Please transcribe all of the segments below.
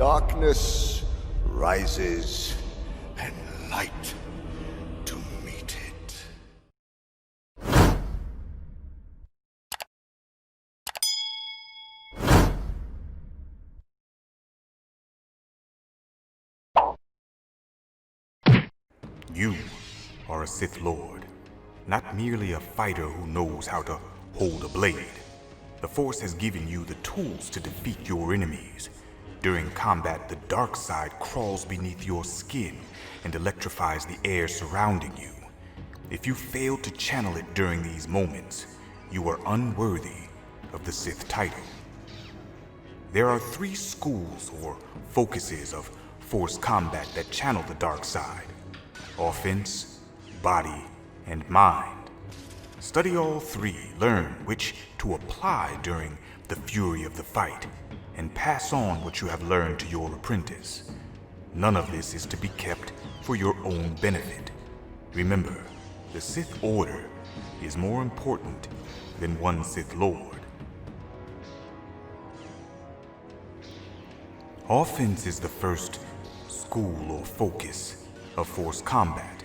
Darkness rises and light to meet it. You are a Sith Lord, not merely a fighter who knows how to hold a blade. The Force has given you the tools to defeat your enemies. During combat, the dark side crawls beneath your skin and electrifies the air surrounding you. If you fail to channel it during these moments, you are unworthy of the Sith title. There are 3 schools or focuses of Force combat that channel the dark side: offense, body, and mind. Study all 3, learn which to apply during the fury of the fight, and pass on what you have learned to your apprentice. None of this is to be kept for your own benefit. Remember, the Sith Order is more important than one Sith Lord. Offense is the first school or focus of Force combat.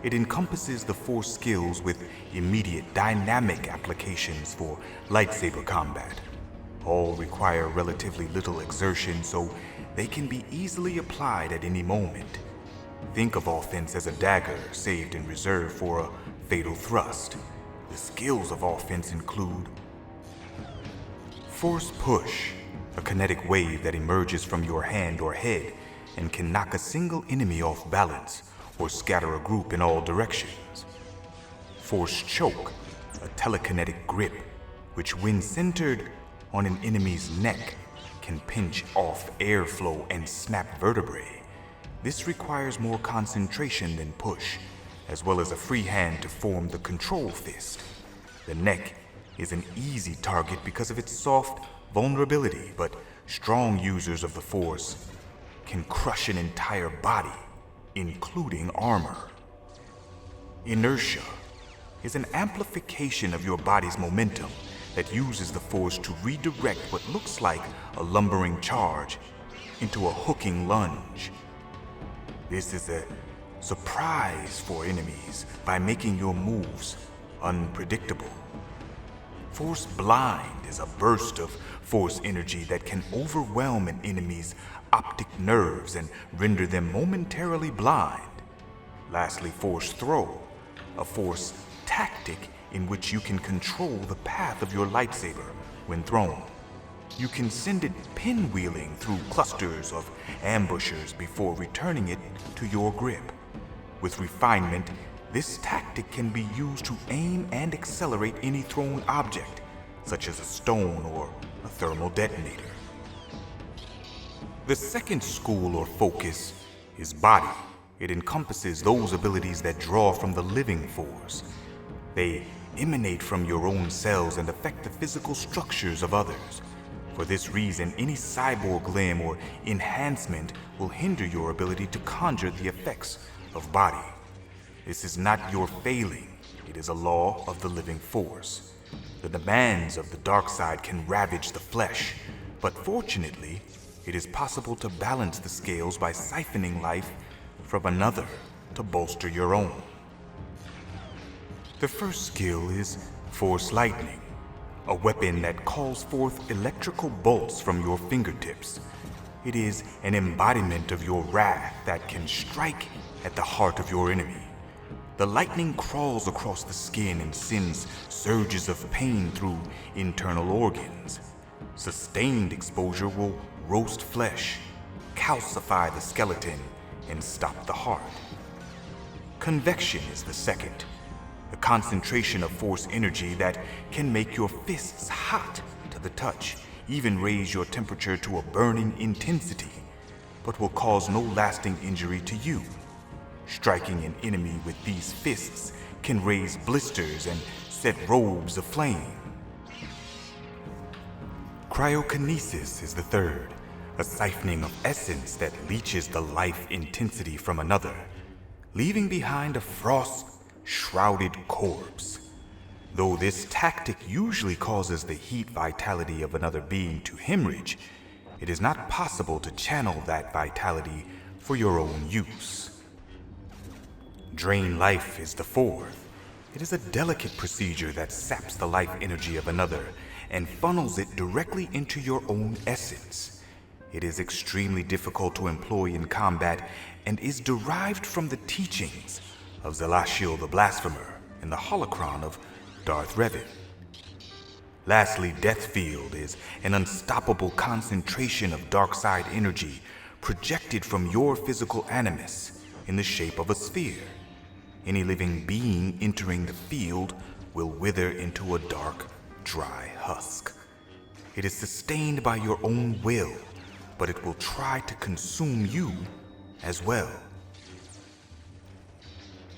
It encompasses the Force skills with immediate dynamic applications for lightsaber combat. All require relatively little exertion, so they can be easily applied at any moment. Think of offense as a dagger saved in reserve for a fatal thrust. The skills of offense include Force Push, a kinetic wave that emerges from your hand or head and can knock a single enemy off balance or scatter a group in all directions. Force Choke, a telekinetic grip, which when centered on an enemy's neck, can pinch off airflow and snap vertebrae. This requires more concentration than push, as well as a free hand to form the control fist. The neck is an easy target because of its soft vulnerability, but strong users of the Force can crush an entire body, including armor. Inertia is an amplification of your body's momentum that uses the Force to redirect what looks like a lumbering charge into a hooking lunge. This is a surprise for enemies by making your moves unpredictable. Force Blind is a burst of Force energy that can overwhelm an enemy's optic nerves and render them momentarily blind. Lastly, Force Throw, a Force tactic in which you can control the path of your lightsaber when thrown. You can send it pinwheeling through clusters of ambushers before returning it to your grip. With refinement, this tactic can be used to aim and accelerate any thrown object, such as a stone or a thermal detonator. The second school or focus is body. It encompasses those abilities that draw from the living Force. They emanate from your own cells and affect the physical structures of others. For this reason, any cyborg limb or enhancement will hinder your ability to conjure the effects of body. This is not your failing. It is a law of the living Force. The demands of the dark side can ravage the flesh, but fortunately, it is possible to balance the scales by siphoning life from another to bolster your own. The first skill is Force Lightning, a weapon that calls forth electrical bolts from your fingertips. It is an embodiment of your wrath that can strike at the heart of your enemy. The lightning crawls across the skin and sends surges of pain through internal organs. Sustained exposure will roast flesh, calcify the skeleton, and stop the heart. Convection is the second, a concentration of Force energy that can make your fists hot to the touch, even raise your temperature to a burning intensity, but will cause no lasting injury to you. Striking an enemy with these fists can raise blisters and set robes aflame. Cryokenesis is the third, a siphoning of essence that leaches the life intensity from another, leaving behind a frost-shrouded corpse. Though this tactic usually causes the heat vitality of another being to hemorrhage, it is not possible to channel that vitality for your own use. Drain life is the fourth. It is a delicate procedure that saps the life energy of another and funnels it directly into your own essence. It is extremely difficult to employ in combat and is derived from the teachings of Zelashiel the Blasphemer and the holocron of Darth Revan. Lastly, Deathfield is an unstoppable concentration of dark side energy projected from your physical animus in the shape of a sphere. Any living being entering the field will wither into a dark, dry husk. It is sustained by your own will, but it will try to consume you as well.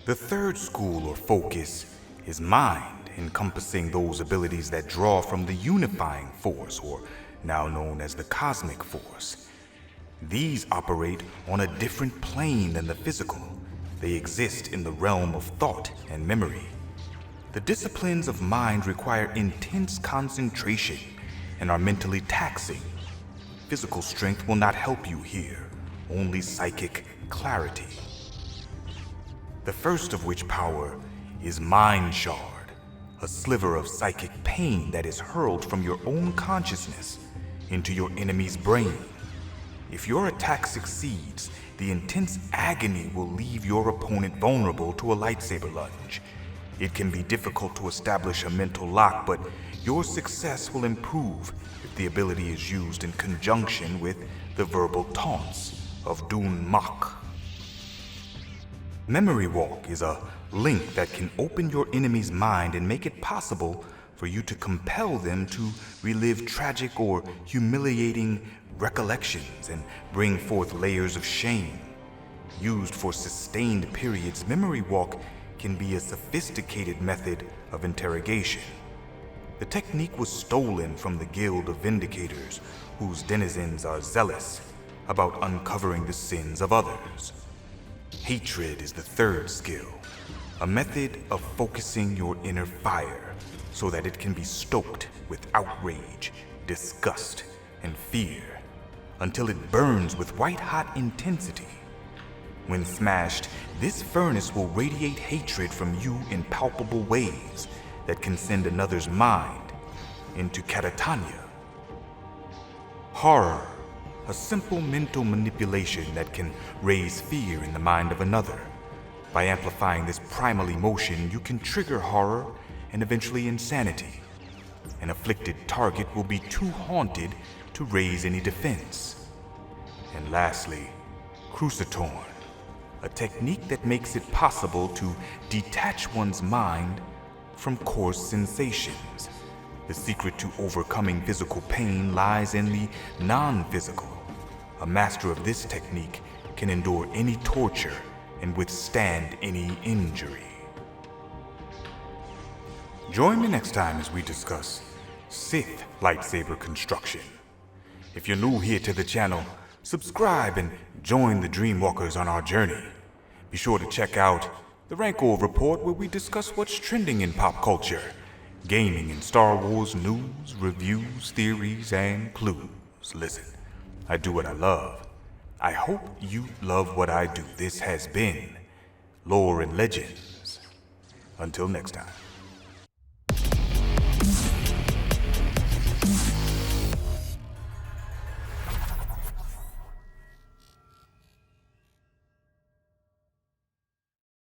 The third school or focus is mind, encompassing those abilities that draw from the unifying force, or now known as the cosmic force. These operate on a different plane than the physical. They exist in the realm of thought and memory. The disciplines of mind require intense concentration and are mentally taxing. Physical strength will not help you here, only psychic clarity. The first of which power is Mind Shard, a sliver of psychic pain that is hurled from your own consciousness into your enemy's brain. If your attack succeeds, the intense agony will leave your opponent vulnerable to a lightsaber lunge. It can be difficult to establish a mental lock, but your success will improve if the ability is used in conjunction with the verbal taunts of Dun Mak. Memory Walk is a link that can open your enemy's mind and make it possible for you to compel them to relive tragic or humiliating recollections and bring forth layers of shame. Used for sustained periods, Memory Walk can be a sophisticated method of interrogation. The technique was stolen from the Guild of Vindicators, whose denizens are zealous about uncovering the sins of others. Hatred is the third skill, a method of focusing your inner fire so that it can be stoked with outrage, disgust, and fear until it burns with white-hot intensity. When smashed, this furnace will radiate hatred from you in palpable ways that can send another's mind into catatonia. Horror, a simple mental manipulation that can raise fear in the mind of another. By amplifying this primal emotion, you can trigger horror and eventually insanity. An afflicted target will be too haunted to raise any defense. And lastly, CRUCITORN, a technique that makes it possible to detach one's mind from coarse sensations. The secret to overcoming physical pain lies in the non-physical. A master of this technique can endure any torture and withstand any injury. Join me next time as we discuss Sith lightsaber construction. If you're new here to the channel, subscribe and join the Dreamwalkers on our journey. Be sure to check out the Rancor Report, where we discuss what's trending in pop culture, gaming and Star Wars news, reviews, theories, and clues. Listen, I do what I love. I hope you love what I do. This has been Lore and Legends. Until next time.